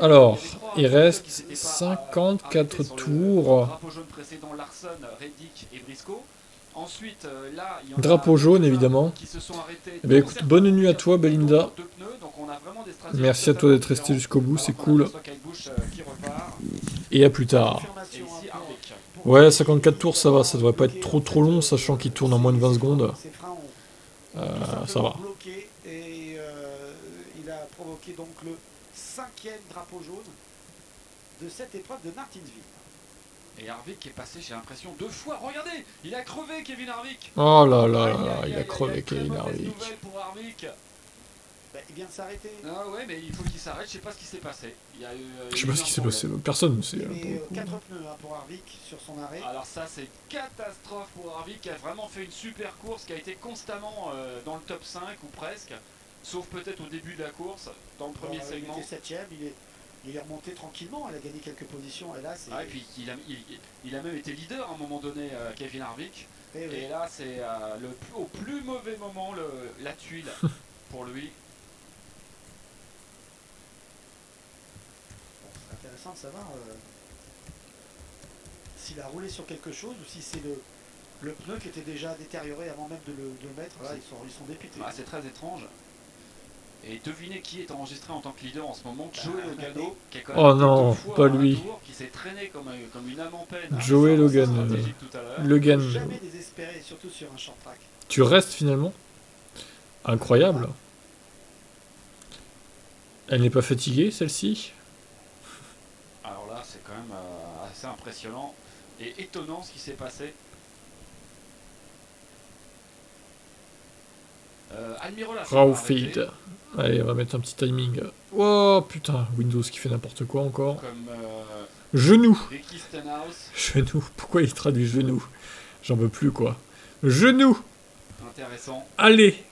Alors, il reste 54 tours. Drapeau jaune précédent, Larson, Reddick et Briscoe. Ensuite, là, il y en Drapeau a jaune, évidemment. qui se sont arrêtés. Eh bien, écoute, bonne nuit à toi, Belinda. Deux pneus, donc on a vraiment des stratégies Merci à toi d'être resté jusqu'au bout, c'est cool. Qui repart. Et à plus tard. Et ici, Harvick. Ouais, 54 tours, ça va, ça devrait pas être trop long, sachant qu'il tourne en moins de 20 secondes. Ça va. Bloqué et il a provoqué donc le 5e drapeau jaune de cette épreuve de Martinsville. Et Harvick est passé, j'ai l'impression, 2 fois. Regardez, il a crevé Kevin Harvick. Oh là là là, il a crevé Kevin Harvick. Pour Harvick. Ben, il vient de s'arrêter. Ah ouais, mais il faut qu'il s'arrête, je sais pas ce qui s'est passé. Je sais pas ce qui s'est passé, personne ne sait. Il met 4 pneus pour Harvick sur son arrêt. Alors ça c'est catastrophe pour Harvick qui a vraiment fait une super course, qui a été constamment dans le top 5 ou presque, sauf peut-être au début de la course, dans le premier segment. Il était 7ème, il est remonté tranquillement, il a gagné quelques positions et là c'est... Ah, et puis il a même été leader à un moment donné, Kevin Harvick. Et là c'est au plus mauvais moment la tuile pour lui. C'est intéressant de savoir s'il a roulé sur quelque chose ou si c'est le pneu qui était déjà détérioré avant même de le mettre. Là, ils sont dépités. Ah, c'est très étrange. Et devinez qui est enregistré en tant que leader en ce moment. Joey Logano, qui est quand même oh non, pas lui. Qui s'est traîné comme une âme en peine. Joey Logan. Logan. Jamais désespéré, surtout sur un short track. Tu restes finalement? Incroyable. Elle n'est pas fatiguée, celle-ci? Alors là, c'est quand même assez impressionnant et étonnant ce qui s'est passé. Rawfield. Allez, on va mettre un petit timing. Oh putain, Windows qui fait n'importe quoi encore. Comme genou. Genou. Pourquoi il traduit genou? J'en veux plus quoi. Genou. Intéressant. Allez.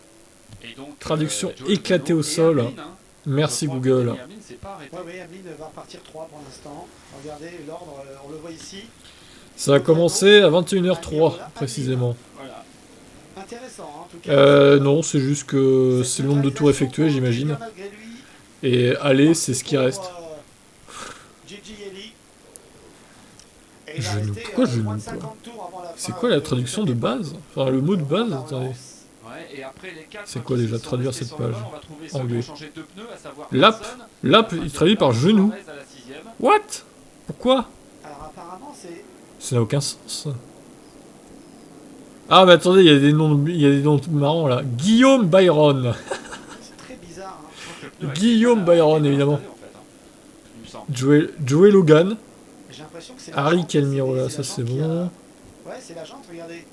Et donc, traduction éclatée au sol. Ameline, hein. Merci Google. Oui, Ameline va partir 3 pour l'instant. Regardez l'ordre, on le voit ici. Ça a commencé à 21h03 précisément. Voilà. Intéressant, hein, en tout cas. Non, c'est juste que c'est le nombre de tours effectués, j'imagine. Et allez, c'est ce qui reste. Genou. Pourquoi genou quoi? C'est quoi la traduction de base? Enfin, le mot de base, attendez. C'est quoi déjà traduire cette page? Anglais. Lap. Lap, il traduit par genou. What? Pourquoi? Alors apparemment c'est... Ça n'a aucun sens. Ah mais attendez, il y a des noms marrants là. Guillaume Byron. C'est très bizarre. Hein. Guillaume Byron évidemment. Joey Logan. Harry Calmirola, ça c'est bon. Ouais, c'est la jante, regardez.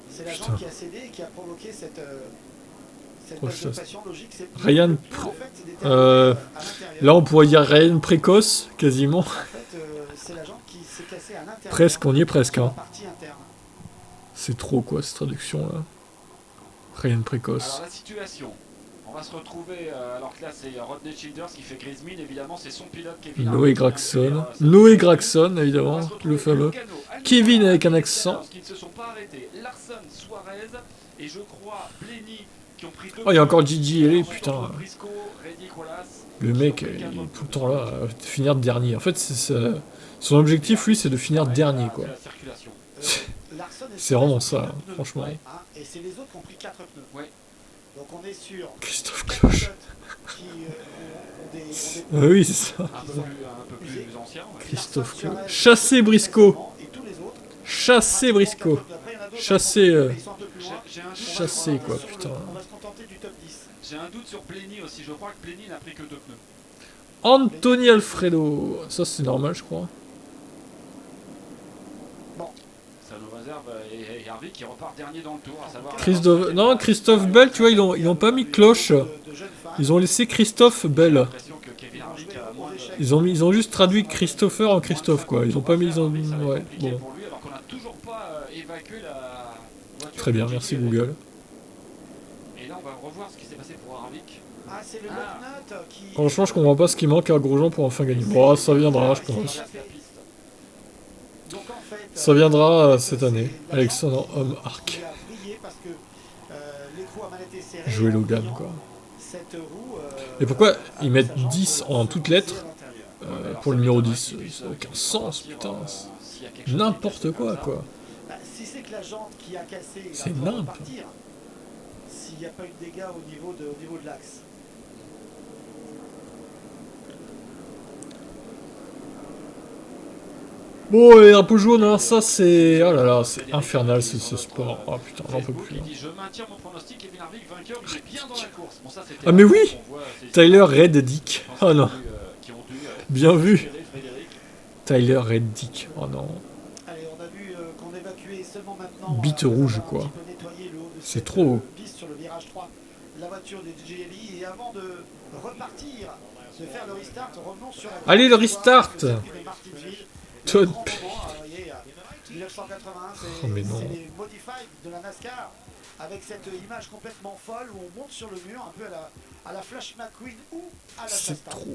C'est la jante qui a cédé et qui a provoqué cette passion logique. Ryan... là on pourrait dire Ryan précoce, quasiment. En fait, c'est la jante qui s'est cassée à l'intérieur. Presque, on y est presque. Hein. C'est trop quoi cette traduction là. Ryan précoce. Alors la situation, on va se retrouver, alors que là c'est Rodney Childers qui fait Grismine, évidemment c'est son pilote Kevin. Noé Gragson. Noé Gragson évidemment, le fameux. Kevin avec un accent. Qui ne se sont pas arrêtés. Larson, Suarez et je crois Blenny qui ont pris deux. Oh il y a encore Gigi Ellie, putain. Briscoe, Reddick, Wallace, le mec il est tout le temps là, finir dernier. En fait son objectif lui c'est de finir dernier quoi. C'est vraiment ça, hein, franchement. Ouais, hein, et c'est les autres qui ont pris 4 pneus. Ouais. Donc on est sur Christophe Cloche. Qui oui, c'est ça. Un peu plus ancien. Ouais. Christophe Cloche. Chassez Briscoe. Chassez Briscoe. Chassez. Chassez quoi, putain. On va se contenter du top 10. J'ai un doute sur Blenny aussi. Je crois que Blenny n'a pris que 2 pneus. Anthony Alfredo. Ça c'est normal, je crois. Ça nous réserve et Harvick qui repart dernier dans le tour, à savoir... Christophe Bell, tu vois, ils ont pas mis Cloche. Ils ont laissé Christophe Bell. Ils ont juste traduit Christopher en Christophe, quoi. Ils ont pas mis... Ouais, bon. Très bien, merci Google. Et là, on va revoir ce qui s'est passé pour Harvick. Ah, c'est le Locknut qui... Franchement, je comprends pas ce qui manque à Grosjean pour enfin gagner. Bon, ça viendra, je pense. Ça viendra cette année. Alexandre Homme Arc. Jouer Logan, quoi. Et pourquoi ils mettent 10 en toutes lettres pour le numéro 10. Ça n'a aucun sens, putain. N'importe quoi, quoi. Si c'est que la jante qui a cassé, c'est il va nimp. repartir. S'il n'y a pas eu de dégâts au niveau de l'axe. Bon, les drapeaux jaunes, hein, ça c'est... Oh là là, c'est infernal ce sport. Oh putain, j'en peux plus. Ah mais oui, Tyler Reddick. Oh non. Bien vu. Tyler Reddick. Oh non. Allez, on a vu qu'on évacuait seulement maintenant... Bite rouge, quoi. C'est trop. Sur le virage 3, la voiture de GLI. Et avant de repartir, de faire le restart, revenons sur la... Allez, le restart. Todd. 1981, c'est les modified de la NASCAR, avec cette image complètement folle où on monte sur le mur, un peu à la Flash McQueen ou à la C'est trop.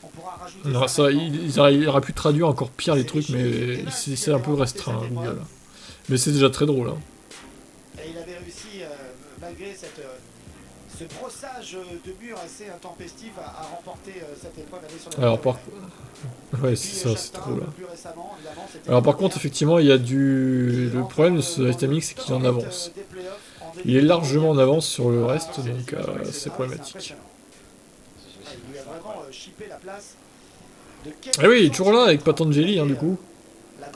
On pourra rajouter non, ça, il aurait pu traduire encore pire les trucs, mais c'est un peu restreint, Google. Mais c'est déjà très drôle. Hein. Et il avait réussi, malgré ce brossage de mur assez intempestif, à remporter cette épreuve. Alors, ouais, c'est ça, c'est trop là. Alors, par contre, effectivement, il y a du. Le problème de ce Racing, c'est qu'il est en avance. Il est largement en avance sur le reste, donc c'est problématique. Ah oui, il est toujours là avec Patangeli, hein, du coup.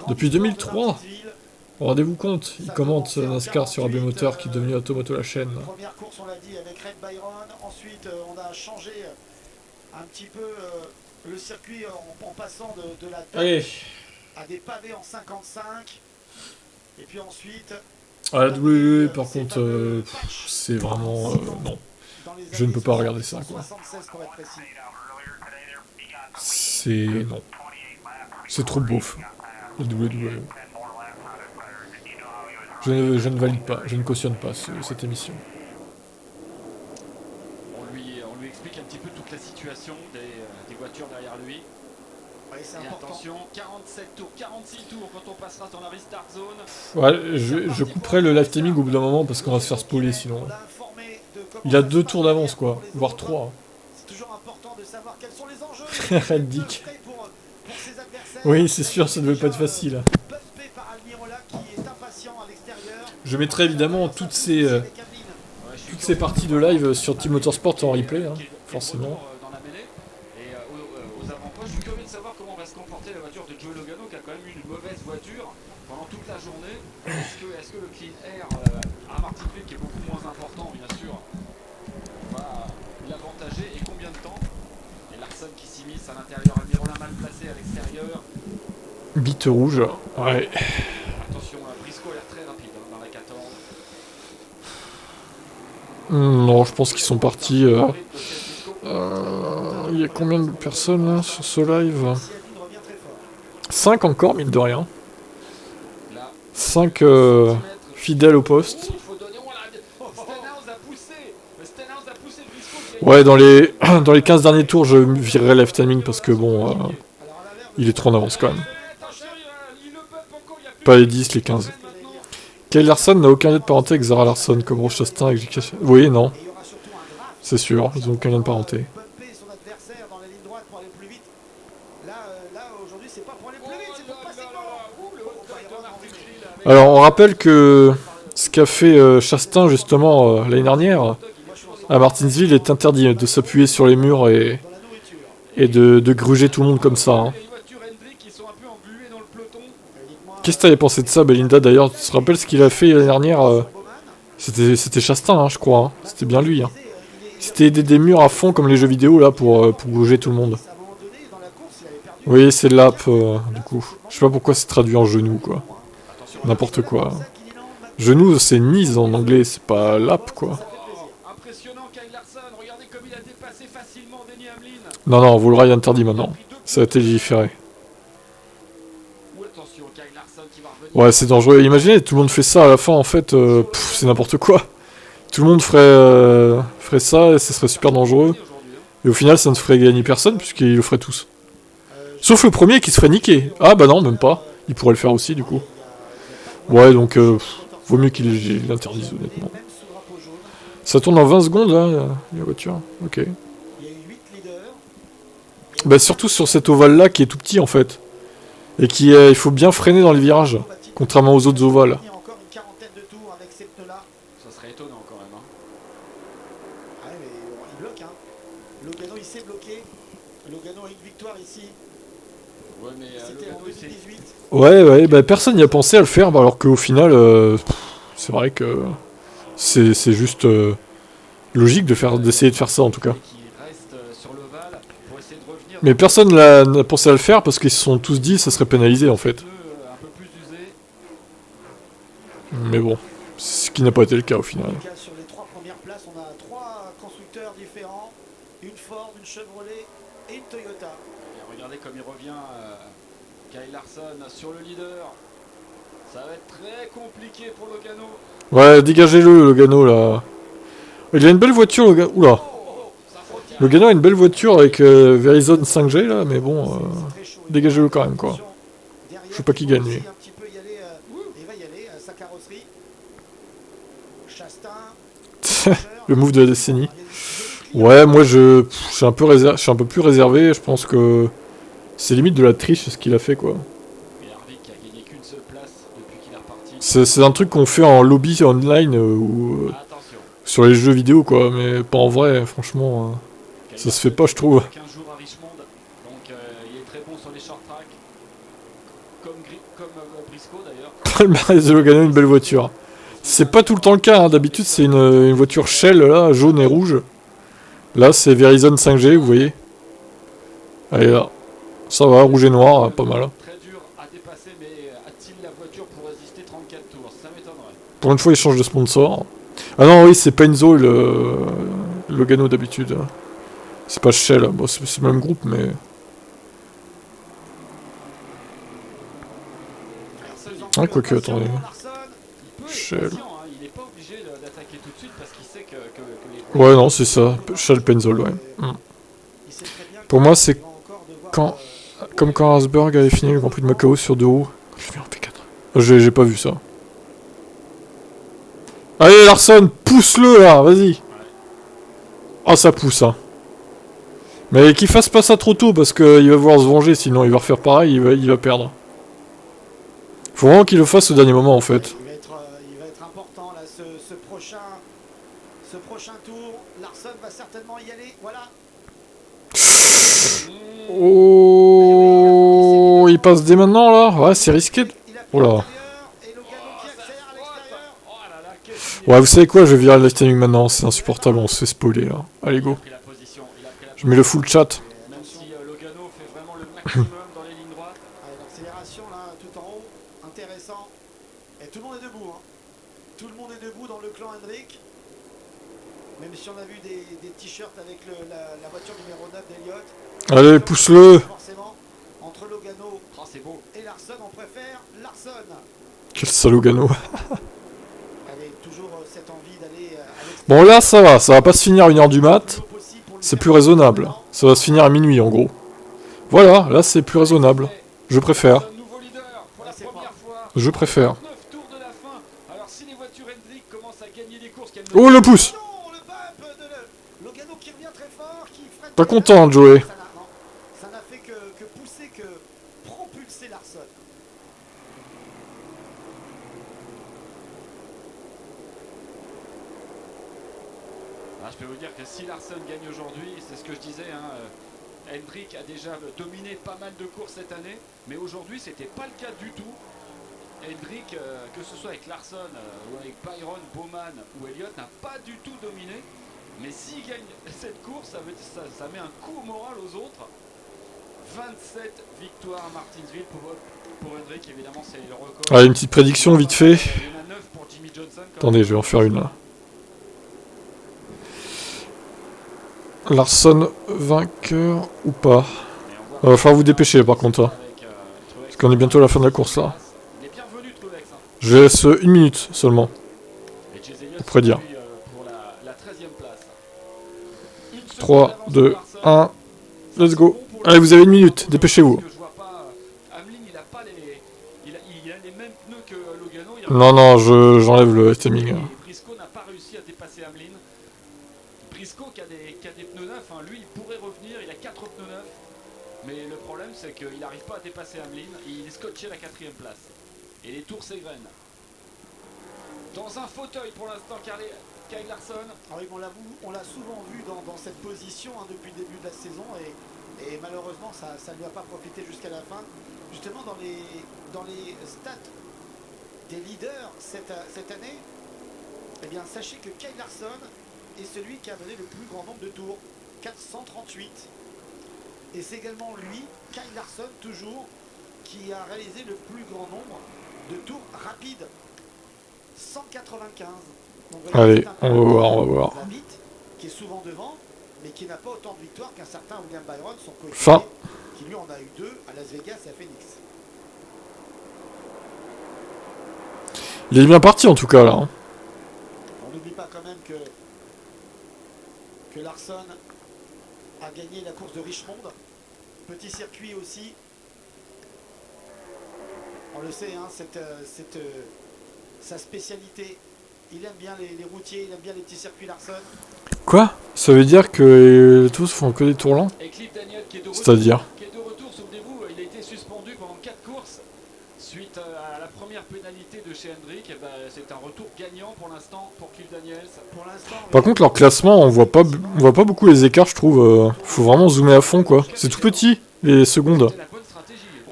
Depuis 2003. Rendez-vous compte, il commente NASCAR sur AB Moteur qui est devenu Automoto la chaîne. Première course, on l'a dit, avec Red Byron. Ensuite, on a changé un petit peu le circuit en passant de la Allez. À des pavés en 55. Et puis ensuite... Ah, la WWE, par contre, c'est vraiment... non. Je ne peux pas regarder ça, quoi. C'est... non. C'est trop beauf, la WWE. Je ne valide pas, je ne cautionne pas cette émission. On lui explique un petit peu toute la situation des voitures derrière lui. Ouais, et attention, 47 tours, 46 tours quand on passera dans la restart zone. Ouais, je couperai le live timing au bout d'un moment parce qu'on va se faire spoiler sinon. Il a 2 tours d'avance quoi, voire 3. C'est toujours important de savoir quels sont les enjeux. Reddick. Oui, c'est sûr, ça devait pas être facile. Je mettrai évidemment toutes ces parties de live sur Team Motorsport en replay, hein, forcément. Et aux avant-postes, je suis curieux de savoir comment va se comporter la voiture de Joey Logano qui a quand même eu une mauvaise voiture pendant toute la journée. Est-ce que le clean air à Martinsville, qui est beaucoup moins important bien sûr, va l'avantager et combien de temps? Et Larson qui s'immisce à l'intérieur, Almirola mal placé à l'extérieur. Bite rouge, ouais. Attention, Briscoe a l'air très rapide hein, dans la 14. Non, je pense qu'ils sont partis. Il y a combien de personnes là, sur ce live? 5 encore, mine de rien. 5 fidèles au poste. Ouais, dans les 15 derniers tours, je virerai left timing parce que bon, il est trop en avance quand même. Pas les 10, les 15. Kyle Larson n'a aucun lien de parenté avec Zara Larson, comme Roche Chastain avec J.K. Oui, non. C'est sûr, ils ont aucun lien de parenté. Alors, on rappelle que ce qu'a fait Chastain, justement, l'année dernière, à Martinsville, est interdit de s'appuyer sur les murs et de gruger tout le monde comme ça. Hein. Qu'est-ce que t'avais pensé de ça, Belinda? D'ailleurs, tu te rappelles ce qu'il a fait l'année dernière C'était Chastain, hein, je crois. Hein. C'était bien lui. Hein. C'était aider des murs à fond comme les jeux vidéo là pour bouger tout le monde. Oui, c'est lap du coup. Je sais pas pourquoi c'est traduit en genou quoi. N'importe quoi. Genou c'est knees en anglais, c'est pas lap quoi. Non, non, vous l'aurez interdit maintenant. Ça a été légiféré. Ouais, c'est dangereux. Imaginez, tout le monde fait ça à la fin, en fait, c'est n'importe quoi. Tout le monde ferait ça et ce serait super dangereux. Et au final, ça ne ferait gagner personne, puisqu'ils le feraient tous. Sauf le premier qui se ferait niquer. Ah bah non, même pas. Il pourrait le faire aussi, du coup. Ouais, donc, vaut mieux qu'il l'interdise, honnêtement. Ça tourne en 20 secondes, là, la voiture. Ok. Bah surtout sur cet ovale-là qui est tout petit en fait. Et qui il faut bien freiner dans les virages. Contrairement aux autres ovales. Encore une quarantaine de tours avec ces pneus-là. Ça serait étonnant quand même. Hein. Ah ouais, mais il bloque. Hein. Logano, il s'est bloqué. Logano a une victoire ici. Ouais, mais c'était en 2018. Ouais, bah personne n'y a pensé à le faire, bah, alors qu'au final, c'est vrai que c'est juste logique d'essayer de faire ça en tout cas. Mais personne n'a pensé à le faire parce qu'ils se sont tous dit que ça serait pénalisé en fait. Mais bon, ce qui n'a pas été le cas au final. En tout cas, sur les 3 premières places, on a 3 constructeurs différents. Une Ford, une Chevrolet et une Toyota. Et regardez comme il revient Kyle Larson sur le leader. Ça va être très compliqué pour Logano. Ouais, dégagez-le, Logano là. Il a une belle voiture, Logano. Oula. Logano a une belle voiture avec Verizon 5G là, mais bon, dégagez-le quand même quoi. Je sais pas qui gagne lui. Le move de la décennie. Ouais, moi je suis un peu plus réservé. Je pense que c'est limite de la triche ce qu'il a fait quoi. C'est un truc qu'on fait en lobby online ou sur les jeux vidéo quoi, mais pas en vrai. Franchement, ça se fait pas je trouve. 15 jours à Richmond, donc il est très bon sur les short tracks, comme Briscoe d'ailleurs. Palmarès de Logano, une belle voiture. C'est pas tout le temps le cas, hein. D'habitude c'est une voiture Shell là, jaune et rouge. Là c'est Verizon 5G, vous voyez. Allez là, ça va, rouge et noir, pas mal. Très dur à dépasser, mais a-t-il la voiture pour résister 34 tours? Ça m'étonnerait. Pour une fois il change de sponsor. Ah non oui c'est Penzo le Logano d'habitude. C'est pas Shell, bon, c'est le même groupe mais... Ah quoique, attendez. Shell. Ouais non c'est ça, Shell Pennzoil, ouais. Pour moi c'est quand... Comme quand Rosberg avait fini le Grand Prix de Macao sur 2 roues. Je viens en P4. J'ai pas vu ça. Allez Larson, pousse-le là, vas-y. Ah ça pousse hein. Mais qu'il fasse pas ça trop tôt parce qu'il va vouloir se venger, sinon il va refaire pareil, il va perdre. Faut vraiment qu'il le fasse au dernier moment en fait. Il va être important là, ce prochain tour. Larson va certainement y aller, voilà. Oh, il passe dès maintenant là. Ouais, c'est risqué. Oh là. Ouais, vous savez quoi, je vais virer le live streaming maintenant, c'est insupportable, on se fait spoiler là. Allez go. Je mets le full chat. Même si Logano fait vraiment le maximum dans les lignes droites. L'accélération là, tout en haut, intéressant. Et tout le monde est debout. Hein. Tout le monde est debout dans le clan Hendrick. Même si on a vu des t-shirts avec la voiture numéro 9 d'Eliott. Allez, pousse-le. Forcément, entre Logano et Larson, on préfère Larson. Quel salaud Logano. Allez, toujours cette envie d'aller bon là ça va pas se finir à 1h du mat. C'est plus raisonnable. Ça va se finir à minuit en gros. Voilà, là c'est plus raisonnable. Je préfère. Je préfère. Oh le pouce. Pas content Joey. Ça n'a fait que pousser, que propulser Larson. Ah, je peux vous dire que si Larson gagne aujourd'hui, c'est ce que je disais, hein, Hendrick a déjà dominé pas mal de courses cette année, mais aujourd'hui c'était pas le cas du tout. Hendrick, que ce soit avec Larson ou avec Byron, Bowman ou Elliott, n'a pas du tout dominé. Mais s'il gagne cette course, ça met un coup au moral aux autres. 27 victoires à Martinsville pour Hendrick, évidemment c'est le record. Allez, une petite prédiction vite fait. Il y en a 9 pour Jimmy Johnson. Attendez, je vais en faire une là. Larson vainqueur ou pas? Va falloir vous dépêcher par contre là. Parce qu'on est bientôt à la fin de la course là. Je laisse 1 minute seulement. Pour prédire. 3, 2, 1. Let's go. Allez, vous avez 1 minute, dépêchez-vous. Non, j'enlève le timing. Briscoe n'a pas réussi à dépasser Hamlin. Briscoe qui a des pneus neufs, hein. Lui il pourrait revenir, il a 4 pneus neufs. problème, c'est qu'il n'arrive pas à dépasser Hamlin. Il est scotché à la 4e place. Et les tours s'égrènent. Dans un fauteuil pour l'instant, Kyle Larson. Ah oui, on l'a souvent vu dans cette position hein, depuis le début de la saison et malheureusement ça ne lui a pas profité jusqu'à la fin. Justement dans les stats des leaders cette année, eh bien sachez que Kyle Larson est celui qui a mené le plus grand nombre de tours, 438. Et c'est également lui, Kyle Larson toujours, qui a réalisé le plus grand nombre de tours rapides, 195. Donc, allez, on va voir. Vite, qui est souvent devant, mais qui n'a pas autant de victoires qu'un certain William Byron, son Fin. coéquipier, qui lui en a eu 2 à Las Vegas et à Phoenix. Il est bien parti en tout cas là. Hein. On n'oublie pas quand même que Larson a gagné la course de Richmond. Petit circuit aussi. On le sait, hein, sa spécialité. Il aime bien les routiers, il aime bien les petits circuits Larson. Quoi? Ça veut dire que tous font que des tours lents? C'est-à-dire? Qui est de retour, souvenez-vous, il a été suspendu pendant 4 courses suite à la première pénalité de chez Hendrick. Ben, c'est un retour gagnant pour l'instant pour Cliff Daniels. Par contre, leur classement, on voit pas beaucoup les écarts, je trouve. Faut vraiment zoomer à fond, quoi. C'est tout petit, les secondes.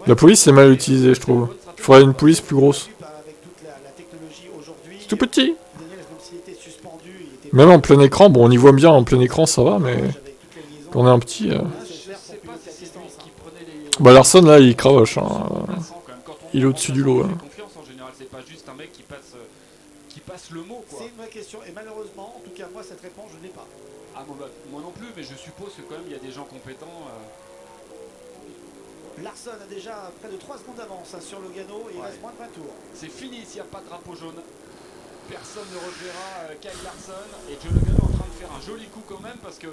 La police est mal utilisée, je trouve. Il faudrait une police plus grosse. C'est tout petit. Même en plein écran, bon, on y voit bien en plein écran, ça va, mais quand on est un petit... Bah Larson, là, il cravache. Hein. Il est au-dessus du lot. Hein. C'est pas juste un mec qui passe le mot, quoi. C'est une vraie question, et malheureusement, en tout cas, moi, cette réponse, je ne l'ai pas. Ah, moi non plus, mais je suppose que quand même, il y a des gens compétents... Larson a déjà près de 3 secondes d'avance hein, sur Logano, et il reste moins de 20 tours. C'est fini s'il n'y a pas de drapeau jaune. Personne ne reverra Kyle Larson, et Joe Logano est en train de faire un joli coup quand même, parce que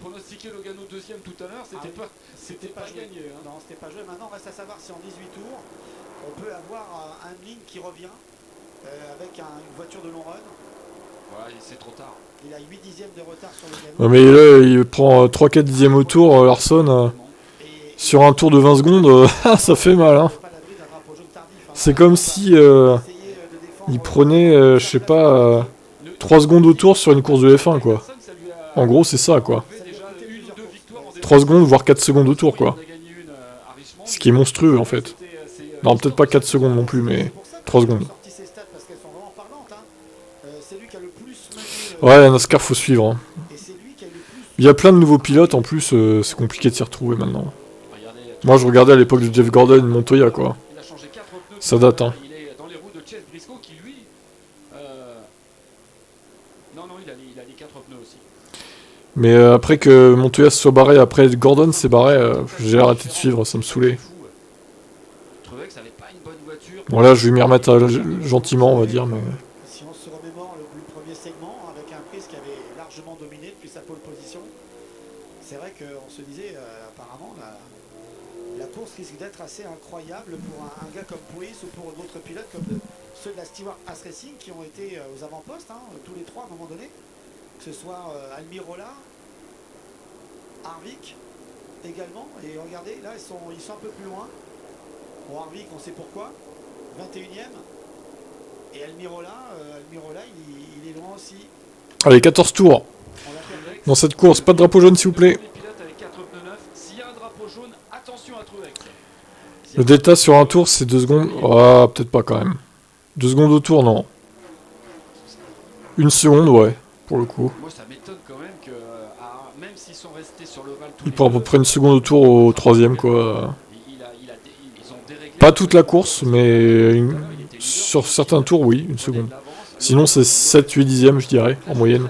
pronostiquer Logano deuxième tout à l'heure, c'était pas gagné. Hein. Non, c'était pas joué. Maintenant, on reste à savoir si en 18 tours, on peut avoir un ligne qui revient avec une voiture de long run. Ouais, c'est trop tard. Il a 8 dixièmes de retard sur Logano. Non, mais là, il prend 3-4 dixièmes au tour, Larson. Sur un tour de 20 secondes, ça fait mal. Hein. C'est comme si il prenait, je sais pas, 3 secondes au tour sur une course de F1, quoi. En gros, c'est ça, quoi. 3 secondes, voire 4 secondes au tour, quoi. Ce qui est monstrueux, en fait. Non, peut-être pas 4 secondes non plus, mais 3 secondes. Ouais, NASCAR, faut suivre. Hein. Il y a plein de nouveaux pilotes, en plus, c'est compliqué de s'y retrouver maintenant. Moi, je regardais à l'époque de Jeff Gordon et Montoya, quoi. Ça date, hein. Il est dans les roues de Chase Briscoe qui, lui... Non, il a les 4 pneus aussi. Mais après que Montoya se soit barré, après Gordon s'est barré, j'ai arrêté de suivre, ça me saoulait. Bon là, je vais m'y remettre gentiment, on va dire, mais... Si on se remémore le premier segment, avec un Pris qui avait largement dominé depuis sa pole position, c'est vrai qu'on se disait, apparemment, la course risque d'être assez incroyable pour un gars comme Pris ou pour d'autres pilotes comme ceux de la Stewart Haas Racing qui ont été aux avant-postes, hein, tous les trois à un moment donné, que ce soit Almirola, Harvick également, et regardez, là ils sont un peu plus loin. Bon, Harvick, on sait pourquoi, 21ème, et Almirola, il est loin aussi. Allez, 14 tours dans cette course, pas de drapeau jaune s'il vous plaît. Le delta sur un tour c'est 2 secondes. Ah, peut-être pas quand même. 2 secondes au tour, non. 1 seconde, ouais, pour le coup. Moi ça m'étonne quand même que, même s'ils sont restés sur l'oval tous il prend à peu près 1 seconde au tour au 3ème, quoi. Pas toute la course, mais sur certains tours, oui, 1 seconde. Sinon c'est 7-8 dixièmes, je dirais, en moyenne.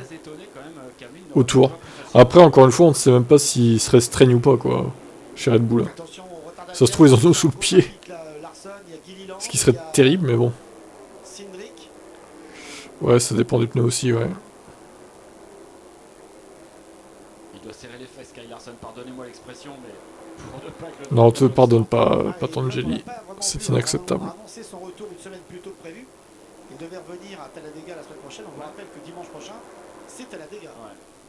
Au tour. Après, encore une fois, on ne sait même pas s'ils se restreignent ou pas, quoi, chez Red Bull. Ça se trouve, ils en ont sous le pied. Ce qui serait terrible, mais bon. Ouais, ça dépend des pneus aussi, ouais. Il doit serrer les fesses, Kyle Larson, pardonnez-moi l'expression, mais... Non, on te pardonne pas, Patanjali. C'est inacceptable. Son retour une semaine plus tôt que prévu. Il devait revenir à Talladega la semaine prochaine. On vous rappelle que dimanche prochain, c'est Talladega.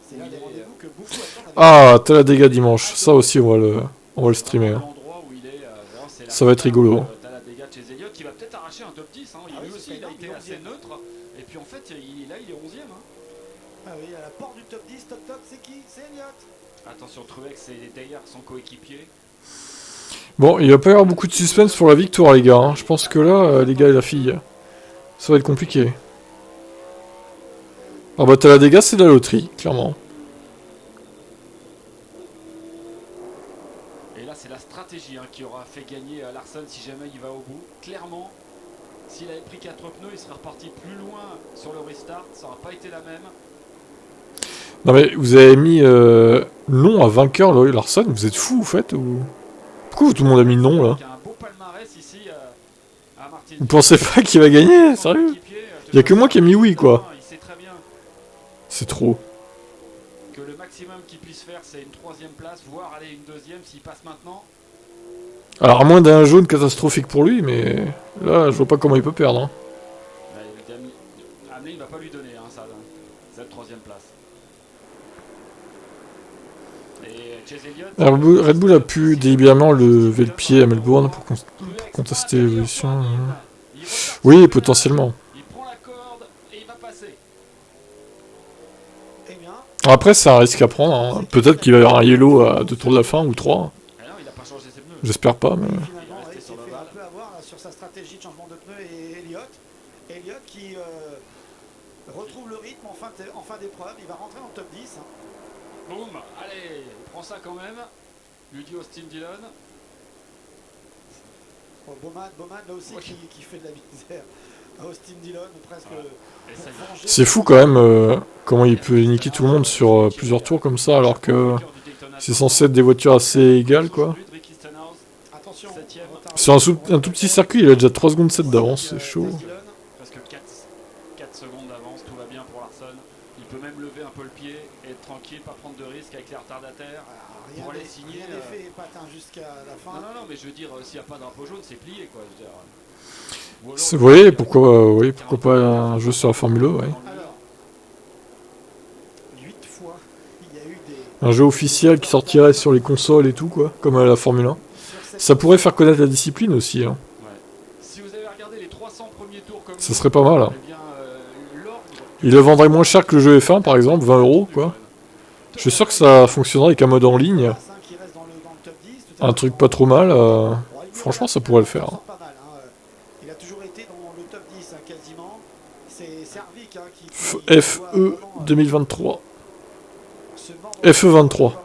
C'est l'un des rendez-vous que beaucoup attendent. Ah, Talladega dimanche. Ça aussi, on va le streamer. Hein. L'endroit Ça va être rigolo. T'as la dégâts de chez Elliott qui va peut-être arracher un top 10. Hein. Lui aussi, il a été assez neutre. Et puis en fait, là, il est 11ème. Hein. Ah oui, à la porte du top 10, top, c'est qui? C'est Elliott. Attention, Truex, c'est derrière son coéquipier. Bon, il va pas y avoir beaucoup de suspense pour la victoire, les gars. Hein. Je pense que là, les gars et la fille, ça va être compliqué. Ah bah, t'as la dégâts, c'est de la loterie, clairement. Et là, c'est la stratégie qui aura fait gagner Larson si jamais il va au bout. Clairement, s'il avait pris 4 pneus, il serait reparti plus loin sur le restart. Ça n'aurait pas été la même. Non mais, vous avez mis non à vainqueur, Larson. Vous êtes fou, en fait, ou... Pourquoi tout le monde a mis non, là? Un beau palmarès ici à Martin. Vous pensez pas qu'il va gagner? Sérieux? Il y a que moi qui ai mis oui, quoi. Il sait très bien C'est trop. que le maximum qu'il puisse faire, c'est une 3ème place, voire aller une 2ème s'il passe maintenant. Alors, à moins d'un jaune catastrophique pour lui, mais... Là, je vois pas comment il peut perdre. Hein. Hamlin, il va pas lui donner cette 3ème place. Alors, Red Bull a pu délibérément lever le pied à Melbourne pour contester l'évolution. Oui, potentiellement. Il prend la corde et il va passer. Après, c'est un risque à prendre. Hein. Peut-être qu'il va y avoir un yellow à 2 tours de la fin ou 3. J'espère pas, mais... Finalement, il s'est fait un peu avoir sur sa stratégie de changement de pneus et Elliott. Elliott qui retrouve le rythme en fin d'épreuve. Il va rentrer dans le top 10. Boum, allez, prends ça quand même. Lui dit Austin Dillon. Bon, Bowman là aussi qui fait de la misère. Austin Dillon presque. C'est fou quand même comment il peut niquer tout le monde sur plusieurs tours comme ça alors que c'est censé être des voitures assez égales quoi. Sur un tout petit circuit, il a déjà 3 secondes 7 d'avance, c'est chaud. Presque 4 secondes d'avance, tout va bien pour Larson. Il peut même lever un peu le pied et être tranquille, pas prendre de risques avec les retardataires. Pour aller signer. Rien n'est fait, patin jusqu'à la fin. Non, mais je veux dire, s'il n'y a pas de drapeau jaune, c'est plié quoi. Je veux dire. Vous voyez, pourquoi pas un jeu sur la Formule 1, ouais. Alors, 8 fois, il y a eu des... Un jeu officiel qui sortirait sur les consoles et tout, quoi, comme à la Formule 1. Ça pourrait faire connaître la discipline aussi, hein. Ouais. Si vous avez regardé les 300 premiers tours comme ça serait pas mal, hein. Eh bien, il le vendrait moins cher que le jeu F1, par exemple, 20 €, quoi. Je suis sûr que ça fonctionnerait avec un mode en ligne. Un truc pas trop mal. Franchement, ça pourrait le faire. Hein. Il a toujours été dans le top 10 quasiment. C'est Servic qui FE 2023. FE 23.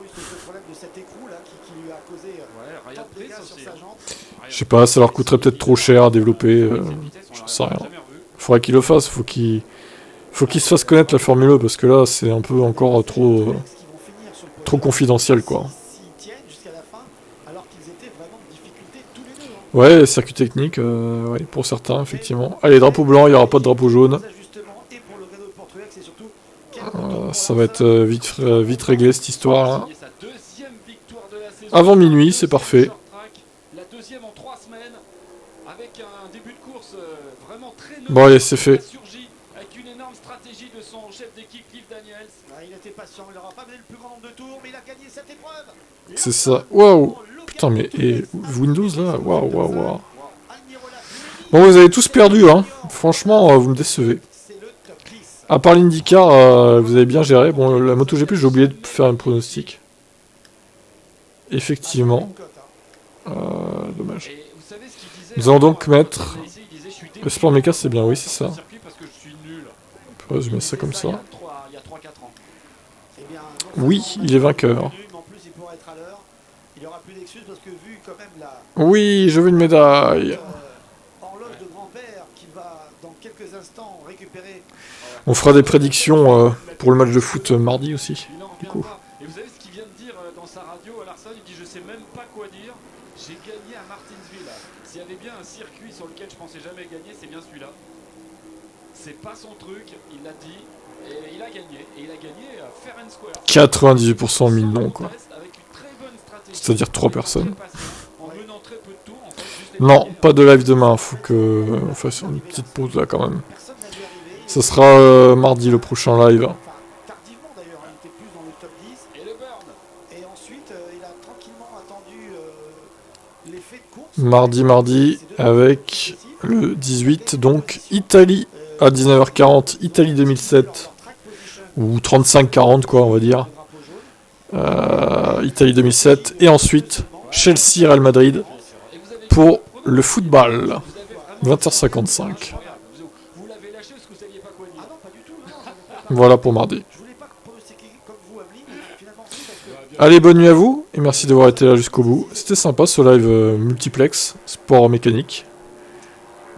Je sais pas, ça leur coûterait peut-être trop cher à développer. J'en sais rien. Faudrait qu'ils le fassent. Faut qu'ils se fassent connaître la Formule 1 parce que là, c'est un peu encore trop confidentiel, quoi. Ouais, circuit technique, ouais, pour certains, effectivement. Allez, drapeau blanc, il n'y aura pas de drapeau jaune. Ça va être vite réglé cette histoire là. Avant minuit, c'est parfait. Bon, allez, c'est fait. C'est ça. Waouh! Putain, mais et Windows là? Waouh. Bon, vous avez tous perdu, hein. Franchement, vous me décevez. À part l'IndyCar, vous avez bien géré. Bon, la MotoGP, j'ai oublié de faire un pronostic. Effectivement. Dommage. Nous allons donc mettre... Le Sport Mecha, c'est bien, oui, c'est ça. On peut résumer ça comme ça. Oui, il est vainqueur. Oui, je veux une médaille. On fera des prédictions pour le match de foot mardi aussi. Du coup. Et vous savez ce qu'il vient de dire dans sa radio à Larson? Il dit je sais même pas quoi dire. J'ai gagné à Martinsville. S'il y avait bien un circuit sur lequel je pensais jamais gagner, c'est bien celui-là. C'est pas son truc, il l'a dit. Et il a gagné. Et il a gagné à Fair and Square. 98% mis non, quoi. C'est-à-dire 3 personnes. Non, pas de live demain. Faut que on fasse une petite pause là quand même. Ça sera mardi le prochain live. Tardivement d'ailleurs, il était plus dans le top 10. Et ensuite, il a tranquillement attendu les Mardi, avec le 18, donc Italie à 19h40, Italie 2007, ou 35-40 quoi, on va dire. Italie 2007, et ensuite Chelsea Real Madrid pour le football, 20h55. Voilà pour mardi. Allez, bonne nuit à vous, et merci d'avoir été là jusqu'au bout. C'était sympa ce live multiplex, sport mécanique.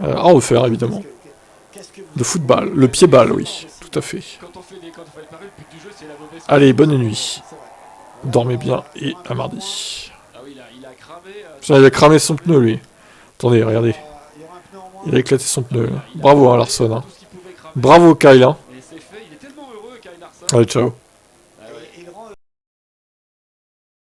À refaire évidemment. De football, le pied-balle, oui, tout à fait. Allez, bonne nuit. Dormez bien et à mardi. Putain, il a cramé son pneu lui. Attendez, regardez. Il a éclaté son pneu. Bravo hein, Larson. Hein. Bravo Kyle. Hein. Allez, ciao.